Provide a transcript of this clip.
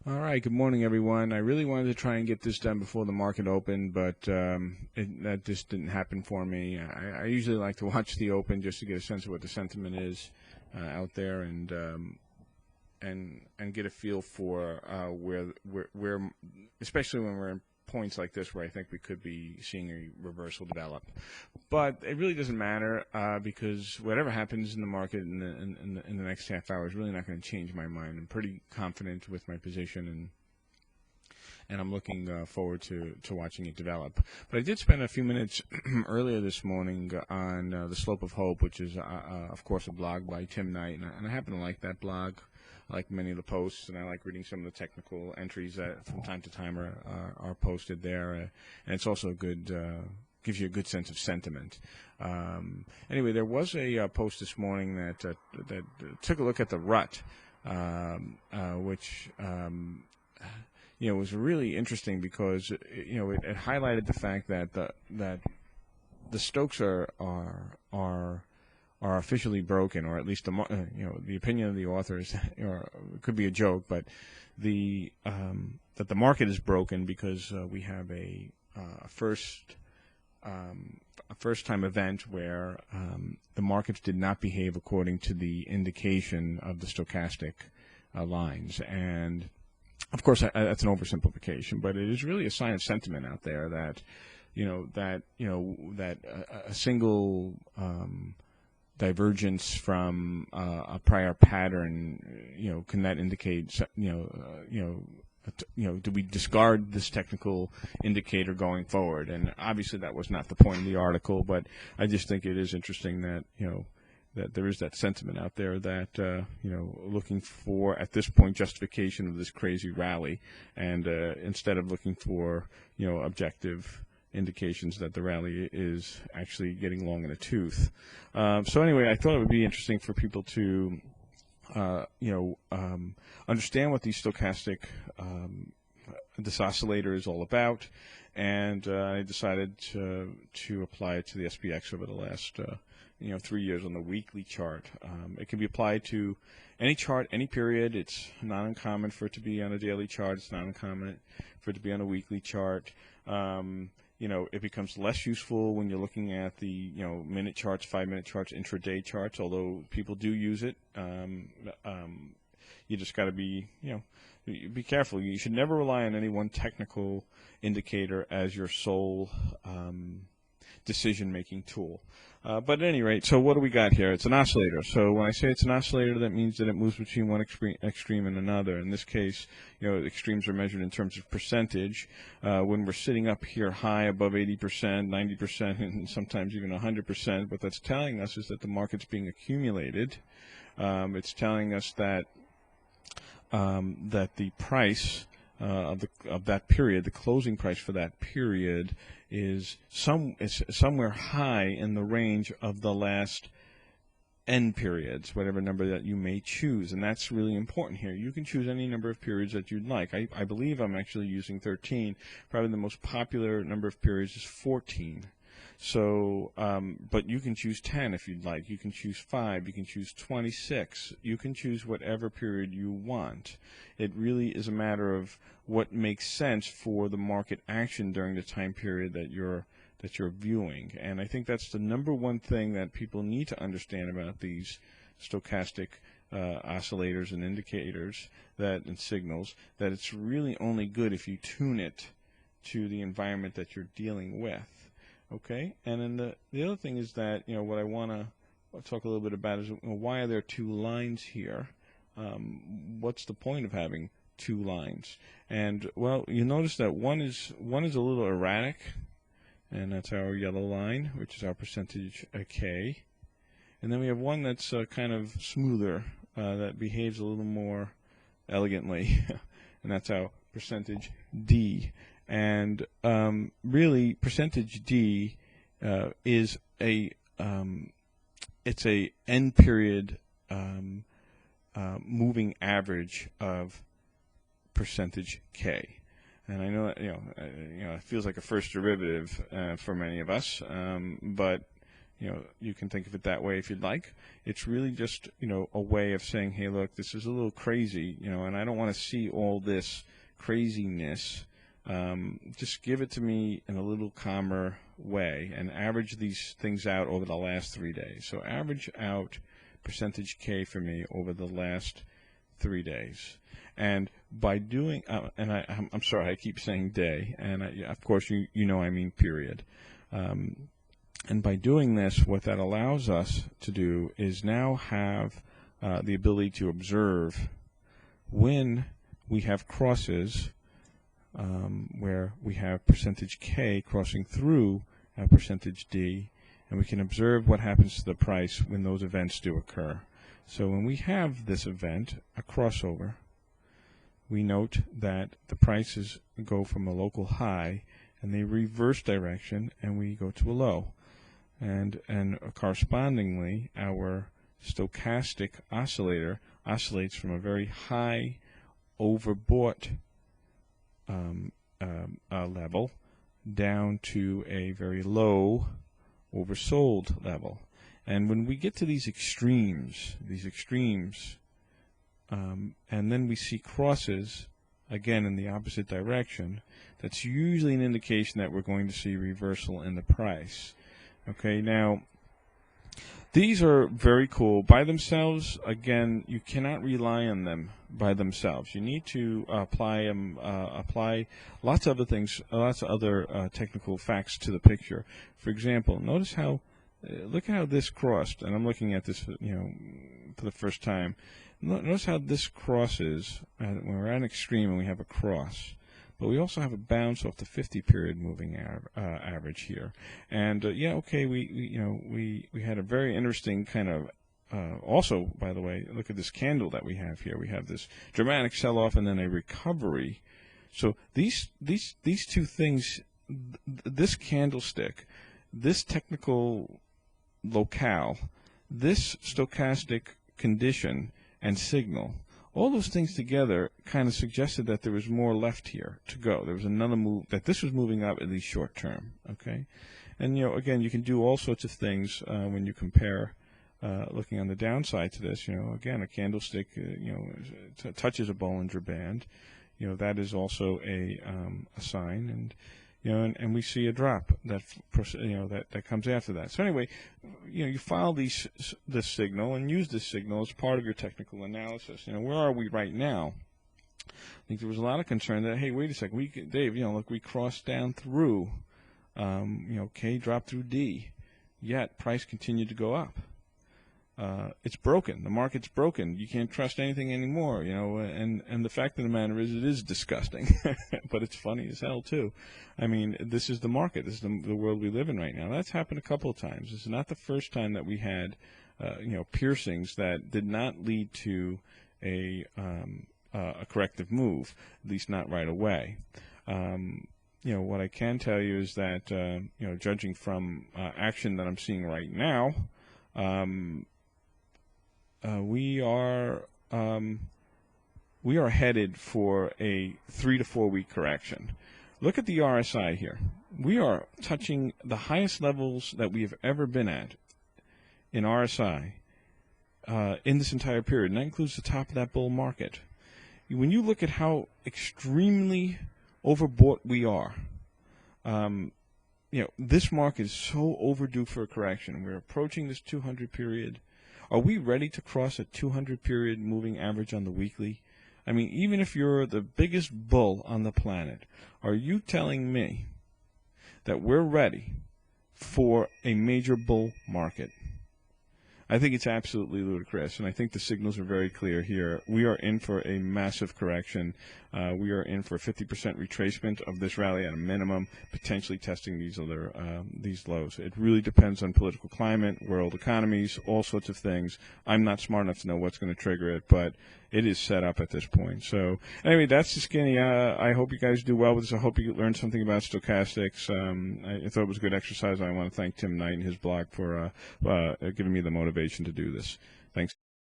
All right, good morning, everyone. I really wanted to try and get this done before the market opened, but that just didn't happen for me. I usually like to watch the open just to get a sense of what the sentiment is out there, and get a feel for where, especially when we're in points like this where I think we could be seeing a reversal develop. But it really doesn't matter because whatever happens in the market in the next half hour is really not going to change my mind. I'm pretty confident with my position, and I'm looking forward to watching it develop. But I did spend a few minutes earlier this morning on The Slope of Hope, which is, of course, a blog by Tim Knight, and I happen to like that blog. I like many of the posts, and I like reading some of the technical entries that from time to time are posted there. And it's also a good, gives you a good sense of sentiment. Anyway, there was a post this morning that took a look at the rut, which was really interesting because it highlighted the fact that the Stokes are officially broken, or at least the opinion of the authors, or it could be a joke, but that the market is broken because we have a first-time event where the markets did not behave according to the indication of the stochastic lines. And of course, that's an oversimplification, but it is really a sign of sentiment out there that a single divergence from a prior pattern, can that indicate, do we discard this technical indicator going forward? And obviously that was not the point of the article, but I just think it is interesting that, that there is that sentiment out there that, looking for, at this point, justification of this crazy rally, and instead of looking for, objective indications that the rally is actually getting long in the tooth. So anyway, I thought it would be interesting for people to, understand what the stochastic this oscillator is all about, and I decided to apply it to the SPX over the last 3 years on the weekly chart. It can be applied to any chart, any period. It's not uncommon for it to be on a daily chart. It's not uncommon for it to be on a weekly chart. It becomes less useful when you're looking at the minute charts, 5-minute charts, intraday charts. Although people do use it, you just got to be be careful. You should never rely on any one technical indicator as your sole decision-making tool. But at any rate, so what do we got here? It's an oscillator. So when I say it's an oscillator, that means that it moves between one extreme and another. In this case, extremes are measured in terms of percentage. When we're sitting up here high above 80%, 90%, and sometimes even 100%, what that's telling us is that the market's being accumulated. It's telling us that the price of that period, the closing price for that period, is somewhere high in the range of the last n periods, whatever number that you may choose, and that's really important here. You can choose any number of periods that you'd like. I believe I'm actually using 13. Probably the most popular number of periods is 14. So, but you can choose 10 if you'd like. You can choose 5. You can choose 26. You can choose whatever period you want. It really is a matter of what makes sense for the market action during the time period that you're viewing. And I think that's the number one thing that people need to understand about these stochastic oscillators and indicators and signals, that it's really only good if you tune it to the environment that you're dealing with. Okay, and then the other thing is that what I want to talk a little bit about is why are there two lines here? What's the point of having two lines? And well, you notice that one is a little erratic, and that's our yellow line, which is our percentage K. And then we have one that's kind of smoother, that behaves a little more elegantly, and that's our percentage D. And really, percentage D is it's a end period moving average of percentage K. And I know that it feels like a first derivative for many of us, but You can think of it that way if you'd like. It's really just, a way of saying, hey, look, this is a little crazy, and I don't want to see all this craziness. Just give it to me in a little calmer way and average these things out over the last 3 days. So average out percentage K for me over the last 3 days. And by doing, and I'm sorry, I keep saying day, and of course I mean period. And by doing this, what that allows us to do is now have the ability to observe when we have crosses where we have percentage K crossing through percentage D, and we can observe what happens to the price when those events do occur. So when we have this event, a crossover, we note that the prices go from a local high and they reverse direction and we go to a low. And correspondingly, our stochastic oscillator oscillates from a very high overbought level down to a very low oversold level. And when we get to these extremes, and then we see crosses again in the opposite direction, that's usually an indication that we're going to see reversal in the price. Okay, now these are very cool by themselves. Again, you cannot rely on them by themselves. You need to apply lots of other things, lots of other technical facts to the picture. For example, notice how, look how this crossed, and I'm looking at this, for the first time. Notice how this crosses when we're at an extreme and we have a cross. But we also have a bounce off the 50-period moving average here, and we had a very interesting kind of. Also, by the way, look at this candle that we have here. We have this dramatic sell-off and then a recovery. So these two things, this candlestick, this technical locale, this stochastic condition and signal. All those things together kind of suggested that there was more left here to go. There was another move, that this was moving up at least short term, okay? And, again, you can do all sorts of things when you compare, looking on the downside to this. Again, a candlestick, touches a Bollinger Band. That is also a sign, and and we see a drop that that comes after that. So anyway, you file this signal and use this signal as part of your technical analysis. Where are we right now? I think there was a lot of concern that, hey, wait a second, Dave, look, we crossed down through, K dropped through D, yet price continued to go up. It's broken. The market's broken. You can't trust anything anymore, and the fact of the matter is, it is disgusting, but it's funny as hell too. I mean, this is the market. This is the world we live in right now. That's happened a couple of times. This is not the first time that we had, piercings that did not lead to a corrective move, at least not right away. What I can tell you is that, judging from action that I'm seeing right now, we are headed for a 3 to 4 week correction. Look at the RSI here. We are touching the highest levels that we have ever been at in RSI in this entire period, and that includes the top of that bull market. When you look at how extremely overbought we are, this market is so overdue for a correction. We're approaching this 200 period. Are we ready to cross a 200 period moving average on the weekly? I mean, even if you're the biggest bull on the planet, are you telling me that we're ready for a major bull market? I think it's absolutely ludicrous, and I think the signals are very clear here. We are in for a massive correction. We are in for a 50% retracement of this rally at a minimum, potentially testing these lows. It really depends on political climate, world economies, all sorts of things. I'm not smart enough to know what's going to trigger it, but it is set up at this point. So anyway, that's the skinny. I hope you guys do well with this. I hope you learned something about stochastics. I thought it was a good exercise. I want to thank Tim Knight and his blog for giving me the motivation to do this. Thanks.